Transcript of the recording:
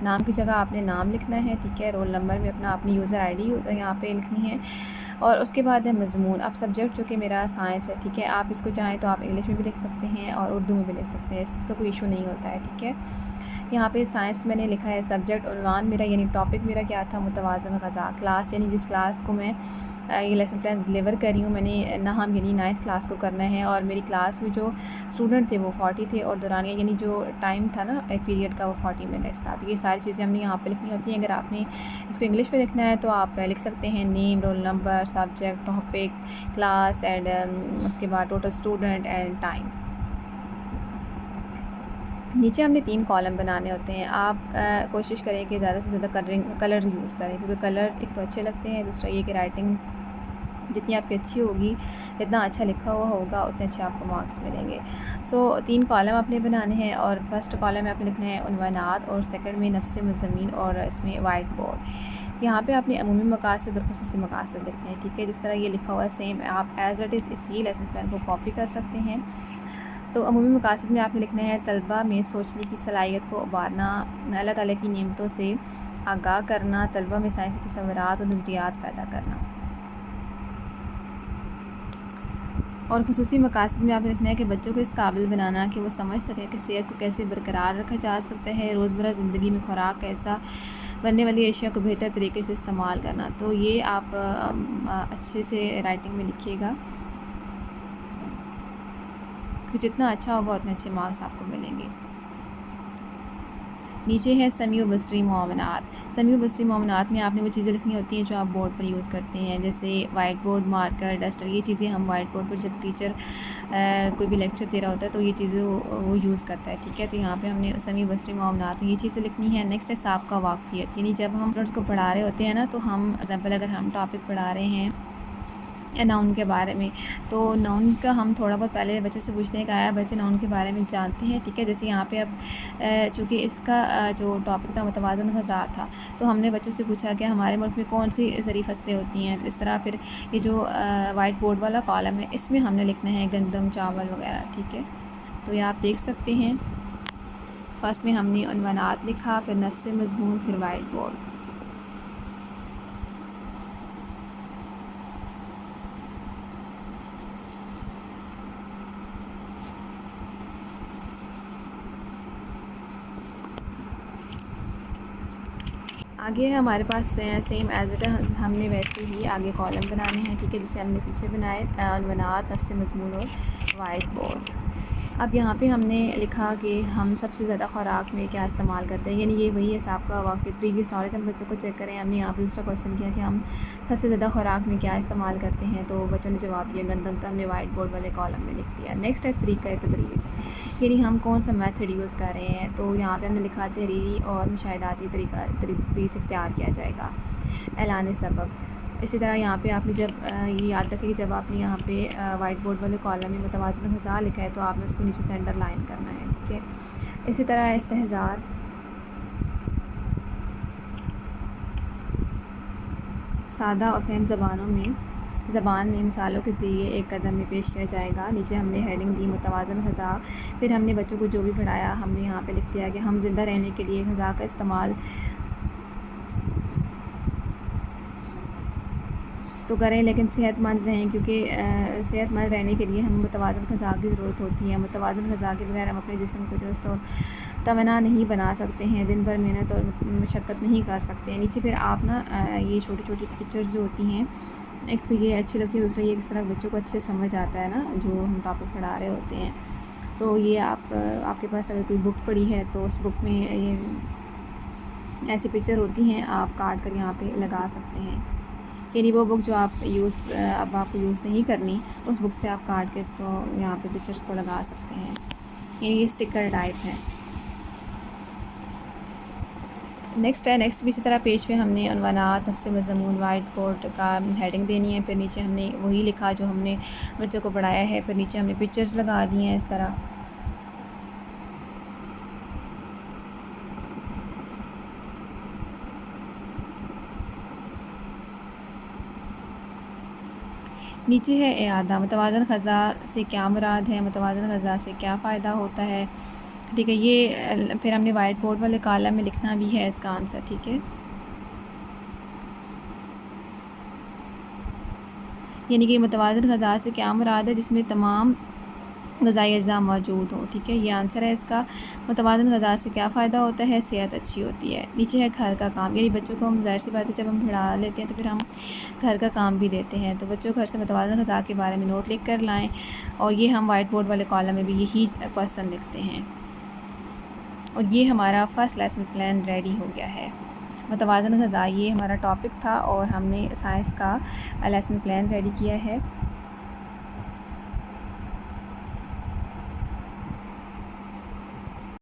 नाम की जगह आपने नाम लिखना है, ठीक है। रोल नंबर में अपना अपनी यूज़र आईडी यहाँ पे लिखनी है। और उसके बाद है मज़मून। अब सब्जेक्ट जो कि मेरा साइंस है, ठीक है, आप इसको चाहें तो आप इंग्लिश में भी लिख सकते हैं और उर्दू में भी लिख सकते हैं, इसका कोई इशू नहीं होता है, ठीक है। यहाँ पे साइंस मैंने लिखा है सब्जेक्ट, उन्वान मेरा यानी टॉपिक मेरा क्या था, मुतवाज़न ग़ज़ा। क्लास यानी जिस क्लास को मैं ये लेसन प्लान डिलीवर कर रही हूँ, मैंने नाम यानी 9th क्लास को करना है। और मेरी क्लास में जो स्टूडेंट थे वो 40 थे और दौरानिया यानी जो टाइम था ना एक पीरियड का वो 40 मिनट्स था। तो ये सारी चीज़ें हमने यहाँ पे लिखनी होती हैं। अगर आपने इसको इंग्लिश में लिखना है तो आप लिख सकते हैं name, roll number, subject, topic, class and उसके बाद टोटल स्टूडेंट एंड टाइम। नीचे हमने 3 कॉलम बनाने होते हैं। आप कोशिश करें कि ज़्यादा से ज़्यादा कलर यूज़ करें, क्योंकि कलर एक तो अच्छे लगते हैं, दूसरा ये कि राइटिंग जितनी आपकी अच्छी होगी, जितना अच्छा लिखा हुआ होगा उतने अच्छे आपको मार्क्स मिलेंगे। सो 3 कॉलम आपने बनाने हैं और फर्स्ट कॉलम में आपने लिखना है उन्वानात और सेकंड में नफ्स मज़ामीन और इसमें वाइट बोर्ड। यहाँ पे आपने अमूमी मकासद और खुसूसी मकासद लिखने हैं, ठीक है। जिस तरह ये लिखा हुआ है सेम आप एज़ इट इज़ इसी लेसन प्लान को कॉपी कर सकते हैं। तो अमूमी मकासद में आपने लिखना है तलबा में सोचने की सलाहियत को उबारना, अल्लाह ताला की नेमतों से आगाह करना, तलबा में साइंसी तसव्वुरात और नज़रियात पैदा करना। और खुसूसी मकासद में आपने लिखना है कि बच्चों को इस काबिल बनाना कि वो समझ सकें कि सेहत को कैसे बरकरार रखा जा सकता है, रोज़मर्रा ज़िंदगी में खुराक कैसा बनने वाली अशिया को बेहतर तरीके से इस्तेमाल करना। तो ये आप अच्छे से राइटिंग में लिखिएगा, कि जितना अच्छा होगा उतने अच्छे मार्क्स आपको मिलेंगे। नीचे है समी व बसरी मुआवनात। समी व बसरी मुआवनात में आपने वो चीज़ें लिखनी होती हैं जो आप बोर्ड पर यूज़ करते हैं, जैसे वाइट बोर्ड, मार्कर, डस्टर। ये चीज़ें हम वाइट बोर्ड पर जब टीचर कोई भी लेक्चर दे रहा होता है तो ये चीज़ें वो यूज़ करता है, ठीक है। तो यहाँ पे हमने समी व बसरी मुआवनात में ये चीज़ें लिखनी है। नेक्स्ट है साबका वाक़फ़ियत, यानी जब हम स्टूडेंट्स को पढ़ा रहे होते हैं ना, तो हम एग्जाम्पल अगर हम टॉपिक पढ़ा रहे हैं नाउन के बारे में, तो नाउन का हम थोड़ा बहुत पहले बच्चे से पूछते हैं कि आया बच्चे नाउन के बारे में जानते हैं, ठीक है। जैसे यहाँ पे अब चूँकि इसका जो टॉपिक था मुतवाज़न ग़ज़ा था, तो हमने बच्चों से पूछा कि हमारे मुल्क में कौन सी ज़रूरी फसलें होती हैं। तो इस तरह फिर ये जो वाइट बोर्ड वाला कॉलम है इसमें हमने लिखना है गंदम, चावल वगैरह, ठीक है। तो ये आप देख सकते हैं, फर्स्ट में हमने उन्वानात लिखा, फिर नफ्स मज़मून, फिर वाइट बोर्ड। आगे है हमारे पास सेम एज इट हमने वैसे ही आगे कॉलम बनाने हैं, ठीक है, जिसे हमने पीछे बनाए उन्वानात, नफ्स मज़मून और वाइट बोर्ड। अब यहाँ पे हमने लिखा कि हम सबसे ज़्यादा खुराक में क्या इस्तेमाल करते हैं, यानी ये वही है सबका वाक़ई प्रीवियस नॉलेज हम बच्चों को चेक करें। हमने यहाँ पे दूसरा क्वेश्चन किया कि हम सबसे ज़्यादा खुराक में क्या इस्तेमाल करते हैं, तो बच्चों ने जवाब दिया गंदम, तो हमने वाइट बोर्ड वाले कॉलम में लिख दिया। नेक्स्ट है तरीक़ा तदरीस, यानी हम कौन सा मेथड यूज़ कर रहे हैं। तो यहाँ पे हमने लिखा तहरीरी और मुशाहिदाती तरीक़े इख्तियार किया जाएगा, ऐलान सबक। इसी तरह यहाँ पे आपने जब ये याद रखें कि जब आपने यहाँ पे वाइट बोर्ड वाले कॉलम में मुतवाज़िन ग़ज़ा लिखा है तो आपने उसको नीचे से अंडरलाइन करना है, ठीक है। इसी तरह इस्तेहज़ार, सादा और फहम ज़बान में मिसालों के ज़रिए एक कदम में पेश किया जाएगा। नीचे हमने हेडिंग दी मुतवाज़िन ग़ज़ा। फिर हमने बच्चों को जो भी पढ़ाया हमने यहाँ पे लिख दिया कि हम ज़िंदा रहने के लिए ग़ज़ा का इस्तेमाल तो करें, लेकिन सेहतमंद रहें, क्योंकि सेहतमंद रहने के लिए हमें मुतवाज़िन ग़ज़ा की ज़रूरत होती है। मुतवाज़िन ग़ज़ा के बगैर हम अपने जिस्म को जो है तमन्ना नहीं बना सकते हैं, दिन भर मेहनत और मशक्क़त नहीं कर सकते हैं। नीचे फिर आप ना ये छोटी छोटी पिक्चर्स जो होती हैं, एक तो ये अच्छी लगती है, दूसरा ये किस तरह बच्चों को अच्छे समझ आता है ना जो हम टॉपिक पढ़ा रहे होते हैं। तो ये आपके पास अगर कोई बुक पड़ी है तो उस बुक में ये ऐसी पिक्चर होती हैं, आप काट कर यहाँ पे लगा सकते हैं। यानी वो बुक जो आप अब आपको यूज़ नहीं करनी, उस बुक से आप काट के इसको यहाँ पे पिक्चर्स को लगा सकते हैं। ये स्टिकर टाइप है। नेक्स्ट भी इसी तरह पेज पे हमने उन्वानात, नफ्स मज़मून, वाइट बोर्ड का हेडिंग देनी है। फिर नीचे हमने वही लिखा जो हमने बच्चों को पढ़ाया है, फिर नीचे हमने पिक्चर्स लगा दी हैं इस तरह। नीचे है इआदा, मुतवाज़िन ग़ज़ा से क्या मुराद है, मुतवाज़िन ग़ज़ा से क्या फ़ायदा होता है, ठीक है। ये फिर हमने वाइट बोर्ड वाले कॉलम में लिखना भी है इसका आंसर। ठीक है, यानी कि मुतवाज़िन ग़ज़ा से क्या मुराद है, जिसमें तमाम ग़ज़ाई अज़्ज़ा मौजूद हों। ठीक है, ये आंसर है इसका। मुतवाज़िन ग़ज़ा से क्या फ़ायदा होता है, सेहत अच्छी होती है। नीचे है घर का काम, यानी बच्चों को हम ज़ाहिर सी बात है जब हम पढ़ा लेते हैं तो फिर हम घर का काम भी देते हैं। तो बच्चों को घर से मुतवाज़िन ग़ज़ा के बारे में नोट लिख कर लाएँ, और ये हम वाइट बोर्ड वाले कॉलम में भी यही क्वेश्चन लिखते हैं। और ये हमारा फ़र्स्ट लेसन प्लान रेडी हो गया है। मुतवाज़िन ग़ज़ा ये हमारा टॉपिक था और हमने साइंस का लेसन प्लान रेडी किया है।